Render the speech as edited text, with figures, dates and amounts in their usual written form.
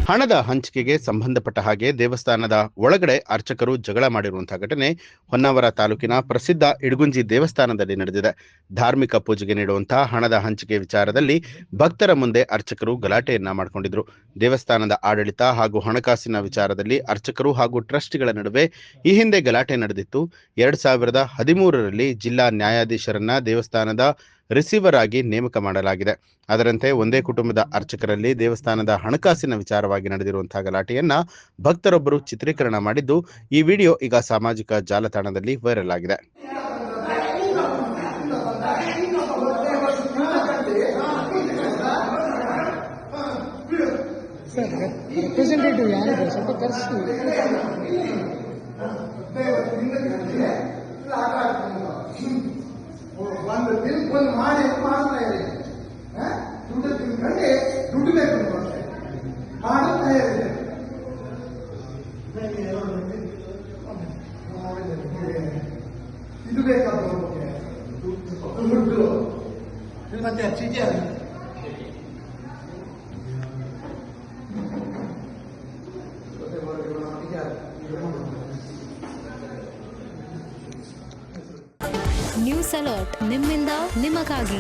ಹಣದ ಹಂಚಿಕೆಗೆ ಸಂಬಂಧಪಟ್ಟ ಹಾಗೆ ದೇವಸ್ಥಾನದ ಒಳಗಡೆ ಅರ್ಚಕರು ಜಗಳ ಮಾಡಿರುವಂತಹ ಘಟನೆ ಹೊನ್ನಾವರ ತಾಲೂಕಿನ ಪ್ರಸಿದ್ಧ ಇಡಗುಂಜಿ ದೇವಸ್ಥಾನದಲ್ಲಿ ನಡೆದಿದೆ. ಧಾರ್ಮಿಕ ಪೂಜೆಗೆ ನೀಡುವಂತಹ ಹಣದ ಹಂಚಿಕೆ ವಿಚಾರದಲ್ಲಿ ಭಕ್ತರ ಮುಂದೆ ಅರ್ಚಕರು ಗಲಾಟೆಯನ್ನ ಮಾಡಿಕೊಂಡಿದ್ರು. ದೇವಸ್ಥಾನದ ಆಡಳಿತ ಹಾಗೂ ಹಣಕಾಸಿನ ವಿಚಾರದಲ್ಲಿ ಅರ್ಚಕರು ಹಾಗೂ ಟ್ರಸ್ಟಿಗಳ ನಡುವೆ ಈ ಹಿಂದೆ ಗಲಾಟೆ ನಡೆದಿತ್ತು. 2013ರಲ್ಲಿ ಜಿಲ್ಲಾ ನ್ಯಾಯಾಧೀಶರನ್ನ ದೇವಸ್ಥಾನದ ರಿಸೀವರ್ ಆಗಿ ನೇಮಕ ಮಾಡಲಾಗಿದೆ. ಅದರಂತೆ ಒಂದೇ ಕುಟುಂಬದ ಅರ್ಚಕರಲ್ಲಿ ದೇವಸ್ಥಾನದ ಹಣಕಾಸಿನ ವಿಚಾರವಾಗಿ ನಡೆದಿರುವಂತಹ ಗಲಾಟೆಯನ್ನ ಭಕ್ತರೊಬ್ಬರು ಚಿತ್ರೀಕರಣ ಮಾಡಿದ್ದು, ಈ ವಿಡಿಯೋ ಈಗ ಸಾಮಾಜಿಕ ಜಾಲತಾಣದಲ್ಲಿ ವೈರಲ್ ಆಗಿದೆ. ಒಂದು ಬಿಲ್ ಒಂದು ಮಾಡಿ ಮಾಡ್ತಾ ಇದೆ. ದುಡ್ಡು ತಿನ್ಕೊಂಡೆ ದುಡ್ಡು ಬೇಕು ಮಾಡುತ್ತಾ ಇದೆ. ಇದು ಬೇಕಾದ ದುಡ್ಡು ಮತ್ತೆ ಚೀಟಿ ನ್ಯೂಸ್ ಅಲರ್ಟ್ ನಿಮ್ಮಿಂದ ನಿಮಗಾಗಿ.